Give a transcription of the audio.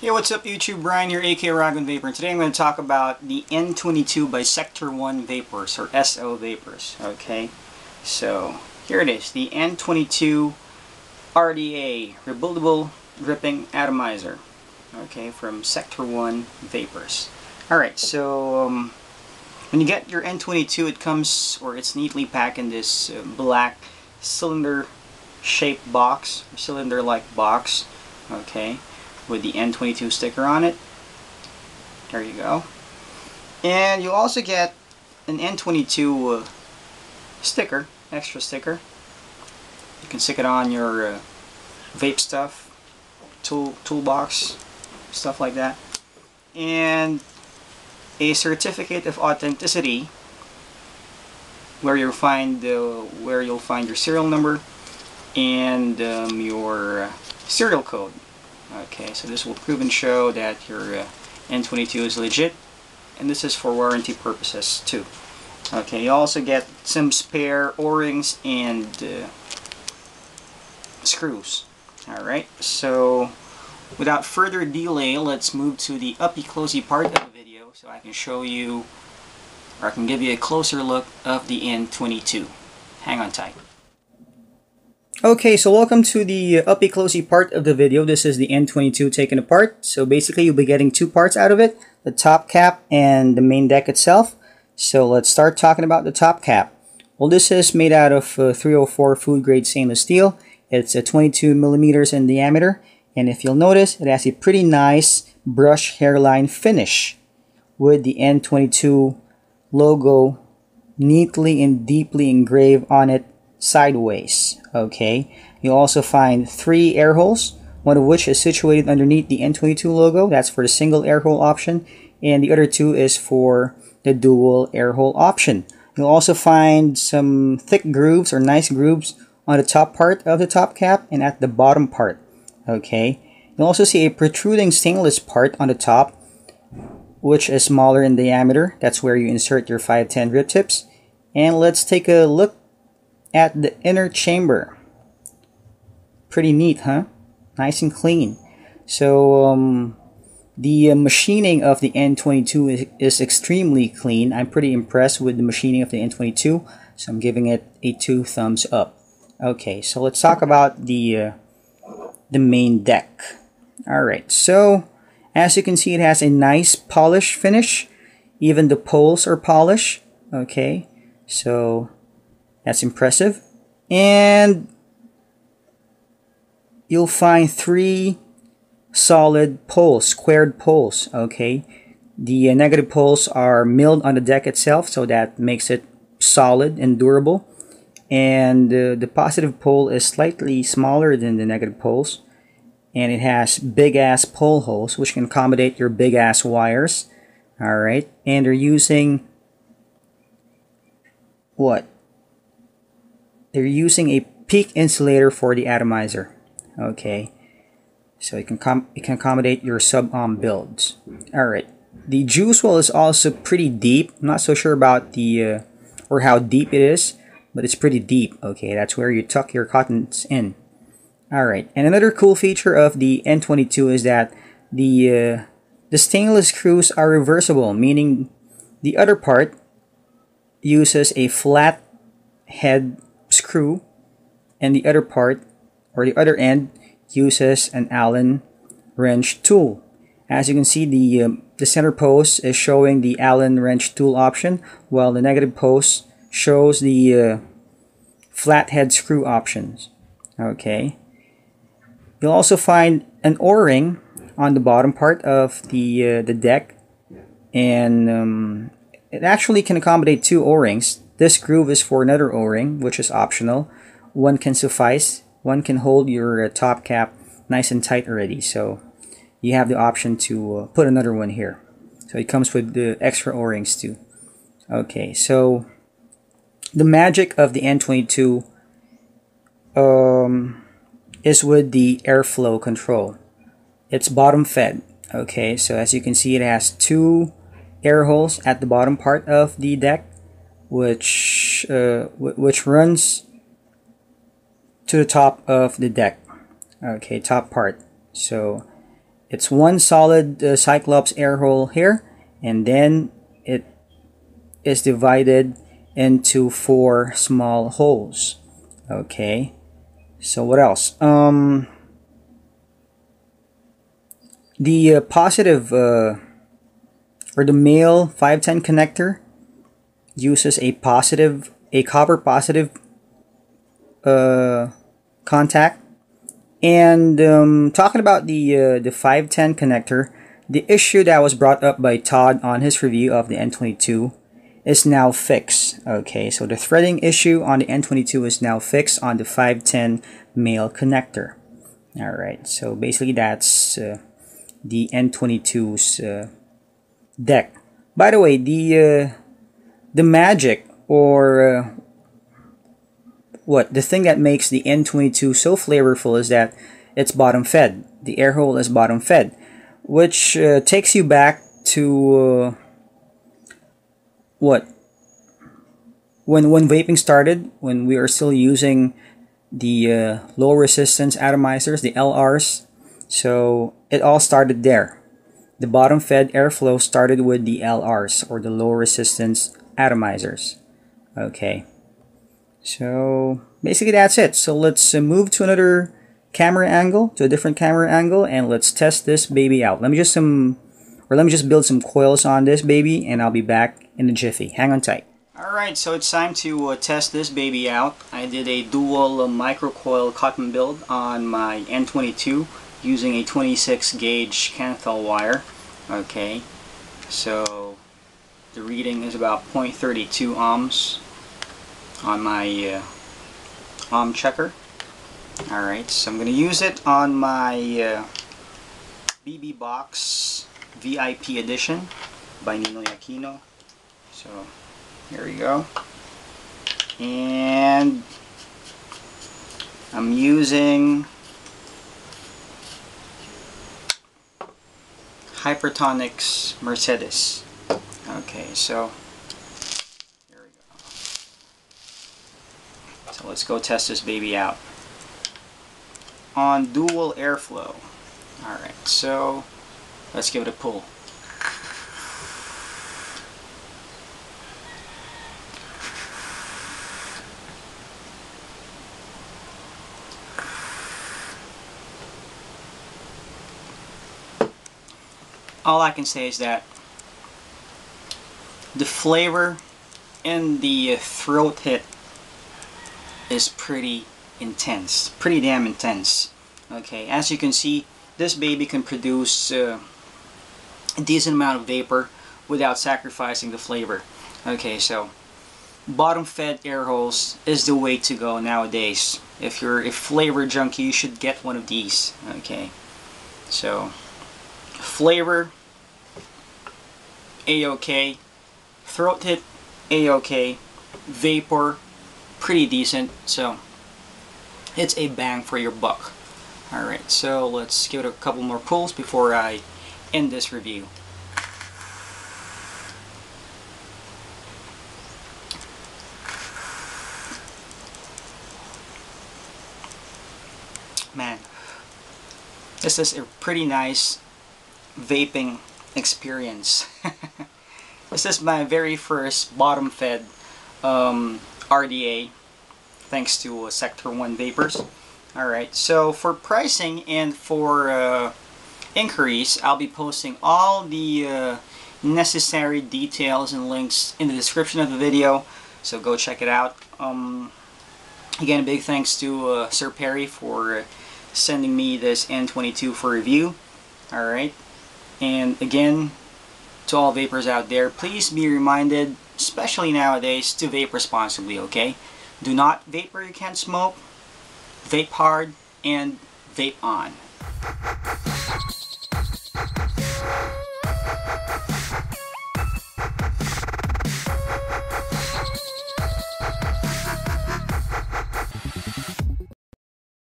Hey, what's up YouTube? Brian here, aka Uragon Vaper, and today I'm going to talk about the N22 by Sector 1 Vapers, or SO Vapers. Okay, so here it is, the N22 RDA, Rebuildable Dripping Atomizer, okay, from Sector 1 Vapers. Alright, so when you get your N22, it comes, or it's neatly packed in this black cylinder shaped box, cylinder like box, okay, with the N22 sticker on it. There you go. And you'll also get an N22 sticker, extra sticker. You can stick it on your vape stuff, toolbox, stuff like that. And a certificate of authenticity where you'll find your serial number and your serial code. Okay, so this will prove and show that your N22 is legit, and this is for warranty purposes too. Okay, you also get some spare O-rings and screws. Alright, so without further delay, let's move to the uppy-closey part of the video so I can show you, or I can give you a closer look of the N22. Hang on tight. Okay, so welcome to the uppy-closey part of the video. This is the N22 taken apart. So basically you'll be getting two parts out of it, the top cap and the main deck itself. So let's start talking about the top cap. Well, this is made out of 304 food grade stainless steel. It's 22 millimeters in diameter, and if you'll notice, it has a pretty nice brush hairline finish with the N22 logo neatly and deeply engraved on it sideways. Okay, you'll also find 3 air holes, one of which is situated underneath the N22 logo. That's for the single air hole option, and the other 2 is for the dual air hole option. You'll also find some thick grooves or nice grooves on the top part of the top cap and at the bottom part. Okay, you'll also see a protruding stainless part on the top, which is smaller in diameter. That's where you insert your 510 rip tips. And let's take a look at the inner chamber. Pretty neat, huh? Nice and clean. So the machining of the N22 is extremely clean. I'm pretty impressed with the machining of the N22, so I'm giving it a 2 thumbs up. Okay, so let's talk about the main deck. Alright, so as you can see, it has a nice polish finish. Even the poles are polished. Okay, so that's impressive. And you'll find 3 solid poles, squared poles. Okay, the negative poles are milled on the deck itself, so that makes it solid and durable. And the positive pole is slightly smaller than the negative poles, and it has big ass pole holes which can accommodate your big ass wires. Alright, and they're using what? They're using a peak insulator for the atomizer. Okay, so it can accommodate your sub-ohm builds. Alright, the juice well is also pretty deep. I'm not so sure about the or how deep it is, but it's pretty deep. Okay, that's where you tuck your cottons in. Alright, and another cool feature of the N22 is that the stainless screws are reversible, meaning the other part uses a flat head screw, and the other part, or the other end, uses an Allen wrench tool. As you can see, the center post is showing the Allen wrench tool option, while the negative post shows the flathead screw options. Okay, you'll also find an O-ring on the bottom part of the deck, and it actually can accommodate 2 O-rings. This groove is for another O-ring, which is optional. One can suffice. One can hold your top cap nice and tight already, so you have the option to put another one here. So it comes with the extra O-rings too. Okay, so the magic of the N22 is with the airflow control. It's bottom fed. Okay, so as you can see, it has 2 air holes at the bottom part of the deck, which runs to the top of the deck. Okay, top part. So It's one solid Cyclops air hole here, and then it is divided into 4 small holes. Okay, so what else? The positive or the male 510 connector uses a copper positive contact. And talking about the 510 connector, the issue that was brought up by Todd on his review of the N22 is now fixed. Okay, so the threading issue on the N22 is now fixed on the 510 male connector. Alright, so basically that's the N22's deck. By the way, the magic, or the thing that makes the N22 so flavorful is that it's bottom fed. The air hole is bottom fed, which takes you back to when vaping started, when we are still using the low resistance atomizers, the LRs. So it all started there. The bottom fed airflow started with the LRs, or the low resistance atomizers. Okay, so basically that's it. So let's move to another camera angle, to a different camera angle, and let's test this baby out. Let me just build some coils on this baby, and I'll be back in a jiffy. Hang on tight. Alright, so it's time to test this baby out. I did a dual microcoil cotton build on my N22 using a 26 gauge Canthal wire. Okay, so the reading is about 0.32 ohms on my ohm checker. Alright, so I'm going to use it on my BB Box VIP edition by Ninoy Aquino. So here we go. And I'm using Hypertonics Mercedes. Okay, so here we go. So let's go test this baby out on dual airflow. Alright, so let's give it a pull. All I can say is that the flavor and the throat hit is pretty intense, pretty damn intense. Okay, as you can see, this baby can produce a decent amount of vapor without sacrificing the flavor. Okay, so bottom fed air holes is the way to go nowadays. If you're a flavor junkie, you should get one of these. Okay, so flavor A-okay, throat hit A-okay, vapor pretty decent, so it's a bang for your buck. Alright, so let's give it a couple more pulls before I end this review. Man, this is a pretty nice vaping experience. This is my very first bottom fed RDA, thanks to Sector 1 Vapers. Alright, so for pricing and for inquiries, I'll be posting all the necessary details and links in the description of the video, so go check it out. Again, a big thanks to Sir Perry for sending me this N22 for review. Alright, and again, to all vapors out there, please be reminded, especially nowadays, to vape responsibly, okay? Do not vape where you can't smoke, vape hard, and vape on.